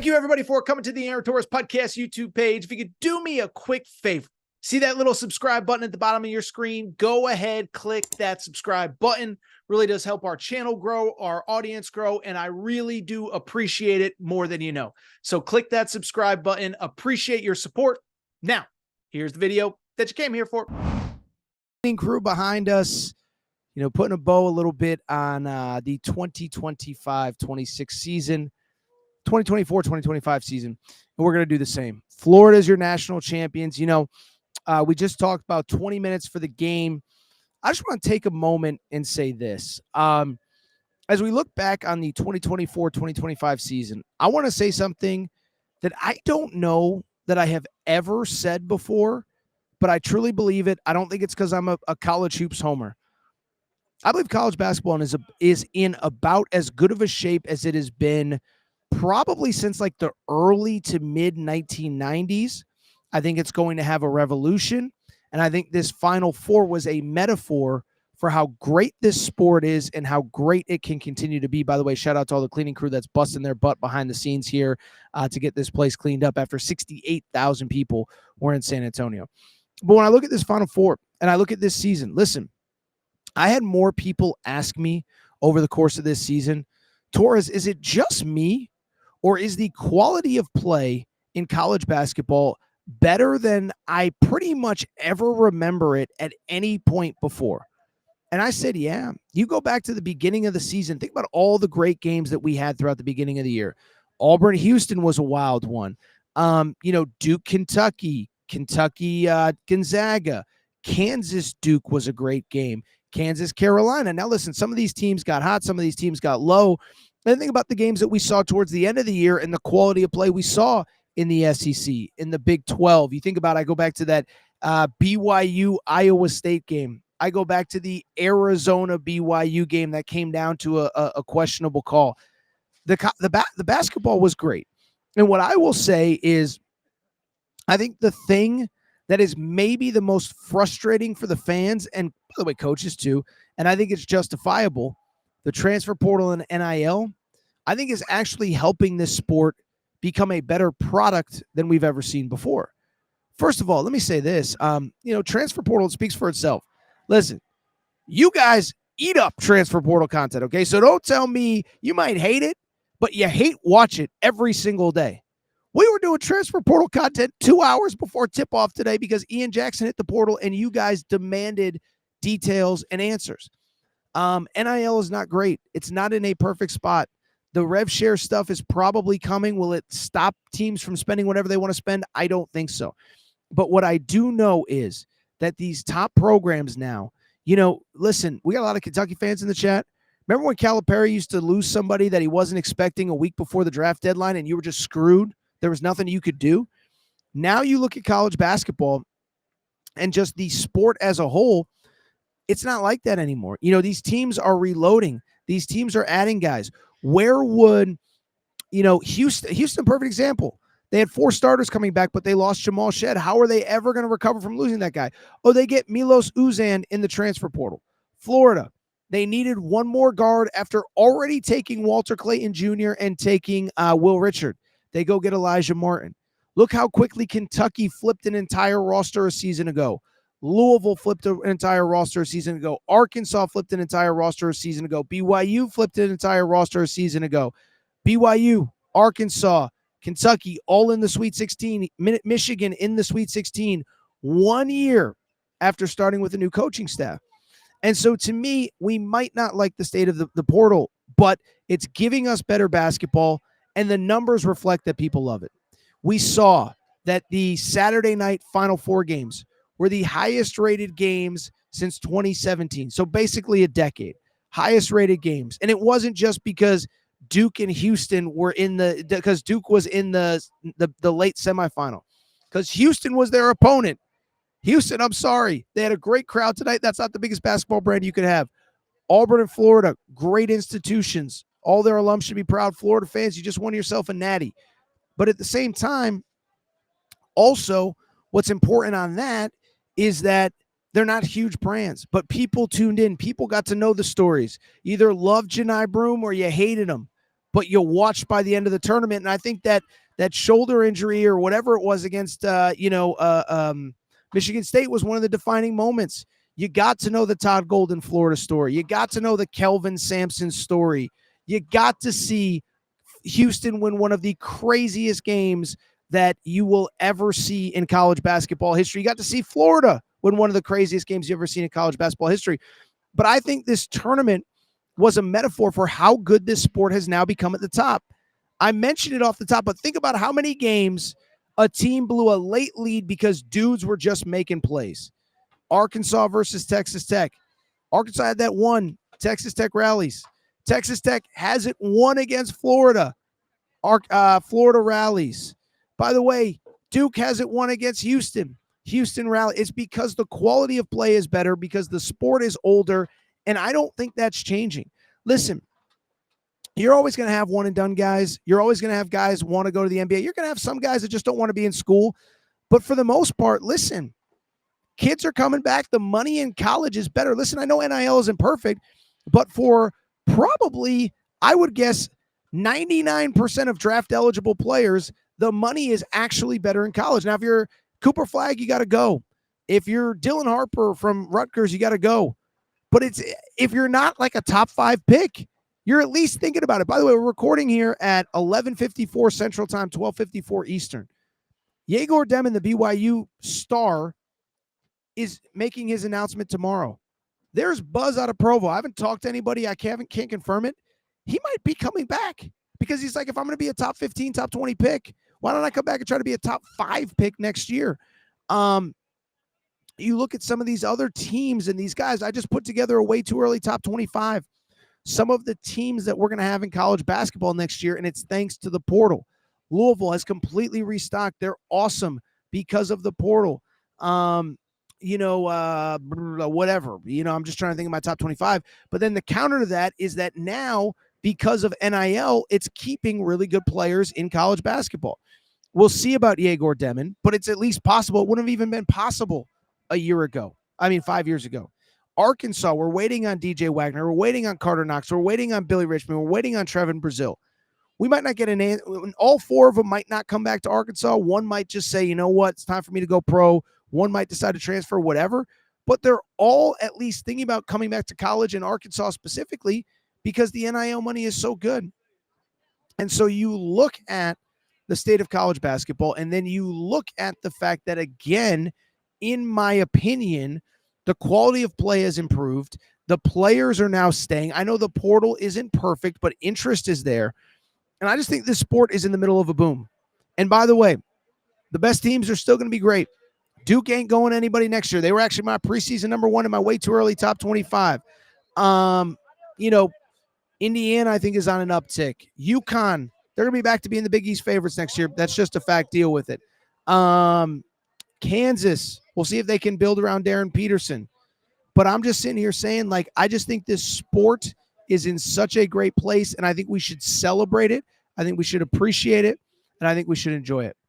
Thank you, everybody, for coming to the Aaron Torres Podcast YouTube page. If you could do me a quick favor, see that little subscribe button at the bottom of your screen? Go ahead, click that subscribe button. Really does help our channel grow, our audience grow, and I really do appreciate it more than you know. So click that subscribe button. Appreciate your support. Now, here's the video that you came here for. Crew behind us, putting a bow a little bit on the 2025-26 season. 2024-2025 season, and we're going to do the same. Florida is your national champions. We just talked about 20 minutes for the game. I just want to take a moment and say this. As we look back on the 2024-2025 season, I want to say something that I don't know that I have ever said before, but I truly believe it. I don't think it's because I'm a college hoops homer. I believe college basketball is in about as good of a shape as it has been probably since like the early to mid 1990s. I think it's going to have a revolution. And I think this Final Four was a metaphor for how great this sport is and how great it can continue to be. By the way, shout out to all the cleaning crew that's busting their butt behind the scenes here to get this place cleaned up after 68,000 people were in San Antonio. But when I look at this Final Four and I look at this season, listen, I had more people ask me over the course of this season, Torres, is it just me? Or is the quality of play in college basketball better than I pretty much ever remember it at any point before? And I said, yeah. You go back to the beginning of the season, think about all the great games that we had throughout the beginning of the year. Auburn, Houston was a wild one. Duke, Kentucky, Gonzaga, Kansas, Duke was a great game. Kansas, Carolina. Now, listen, some of these teams got hot. Some of these teams got low. And think about the games that we saw towards the end of the year and the quality of play we saw in the SEC, in the Big 12. You think about, I go back to that BYU Iowa State game. I go back to the Arizona BYU game that came down to a questionable call. The basketball was great. And what I will say is, I think the thing that is maybe the most frustrating for the fans, and by the way, coaches too, and I think it's justifiable, the transfer portal and NIL, I think is actually helping this sport become a better product than we've ever seen before. First of all, let me say this. Transfer portal speaks for itself. Listen, you guys eat up transfer portal content, okay? So don't tell me you might hate it, but you watch it every single day. We were doing transfer portal content 2 hours before tip-off today because Ian Jackson hit the portal and you guys demanded details and answers. NIL is not great. It's not in a perfect spot. The rev share stuff is probably coming. Will it stop teams from spending whatever they want to spend? I don't think so. But what I do know is that these top programs now, listen, we got a lot of Kentucky fans in the chat. Remember when Calipari used to lose somebody that he wasn't expecting a week before the draft deadline and you were just screwed? There was nothing you could do. Now you look at college basketball and just the sport as a whole, it's not like that anymore. These teams are reloading. These teams are adding guys. Where would, Houston, perfect example. They had 4 starters coming back, but they lost Jamal Shed. How are they ever going to recover from losing that guy? Oh, they get Milos Uzan in the transfer portal. Florida, they needed one more guard after already taking Walter Clayton Jr. and taking Will Richard. They go get Elijah Martin. Look how quickly Kentucky flipped an entire roster a season ago. Louisville flipped an entire roster a season ago. Arkansas flipped an entire roster a season ago. BYU flipped an entire roster a season ago. BYU, Arkansas, Kentucky, all in the Sweet 16. Michigan in the Sweet 16 1 year after starting with a new coaching staff. And so to me, we might not like the state of the portal, but it's giving us better basketball, and the numbers reflect that people love it. We saw that the Saturday night Final Four games were the highest rated games since 2017. So basically a decade, highest rated games. And it wasn't just because Duke and Houston were because Duke was in the late semifinal, because Houston was their opponent. Houston, I'm sorry. They had a great crowd tonight. That's not the biggest basketball brand you could have. Auburn and Florida, great institutions. All their alums should be proud. Florida fans, you just won yourself a natty. But at the same time, also, what's important on that is that they're not huge brands, but people tuned in. People got to know the stories. You either loved Janai Broome or you hated him. but you watched by the end of the tournament. And I think that shoulder injury or whatever it was against, Michigan State was one of the defining moments. You got to know the Todd Golden Florida story. You got to know the Kelvin Sampson story. You got to see Houston win one of the craziest games that you will ever see in college basketball history. You got to see Florida win one of the craziest games you've ever seen in college basketball history. But I think this tournament was a metaphor for how good this sport has now become at the top. I mentioned it off the top, but think about how many games a team blew a late lead because dudes were just making plays. Arkansas versus Texas Tech. Arkansas had that one. Texas Tech rallies. Texas Tech hasn't won against Florida. Florida rallies. By the way, Duke hasn't won against Houston. Houston rally. It's because the quality of play is better, because the sport is older, and I don't think that's changing. Listen, you're always going to have one and done guys. You're always going to have guys want to go to the NBA. You're going to have some guys that just don't want to be in school. But for the most part, listen, kids are coming back. The money in college is better. Listen, I know NIL isn't perfect, but for probably, I would guess, 99% of draft eligible players, the money is actually better in college. Now, if you're Cooper Flagg, you got to go. If you're Dylan Harper from Rutgers, you got to go. But if you're not like a top 5 pick, you're at least thinking about it. By the way, we're recording here at 11:54 Central Time, 12:54 Eastern. Yegor Demmin, the BYU star, is making his announcement tomorrow. There's buzz out of Provo. I haven't talked to anybody. I can't confirm it. He might be coming back because he's like, if I'm going to be a top 15, top 20 pick, why don't I come back and try to be a top 5 pick next year? You look at some of these other teams and these guys, I just put together a way too early top 25. Some of the teams that we're going to have in college basketball next year, and it's thanks to the portal. Louisville has completely restocked. They're awesome because of the portal. Whatever. I'm just trying to think of my top 25. But then the counter to that is that now, because of NIL, it's keeping really good players in college basketball. We'll see about Yegor Demmin, but it's at least possible. It wouldn't have even been possible a year ago. 5 years ago. Arkansas, we're waiting on DJ Wagner. We're waiting on Carter Knox. We're waiting on Billy Richmond. We're waiting on Trevin Brazile. We might not get an answer. All 4 of them might not come back to Arkansas. One might just say, you know what, it's time for me to go pro. One might decide to transfer, whatever. But they're all at least thinking about coming back to college in Arkansas specifically because the NIL money is so good. And so you look at the state of college basketball, and then you look at the fact that, again, in my opinion, the quality of play has improved. The players are now staying. I know the portal isn't perfect, but interest is there. And I just think this sport is in the middle of a boom. And by the way, the best teams are still going to be great. Duke ain't going to anybody next year. They were actually my preseason number 1 in my way too early top 25. Indiana, I think, is on an uptick. UConn, they're going to be back to being the Big East favorites next year. That's just a fact. Deal with it. Kansas, we'll see if they can build around Darren Peterson. But I'm just sitting here saying, I just think this sport is in such a great place, and I think we should celebrate it. I think we should appreciate it, and I think we should enjoy it.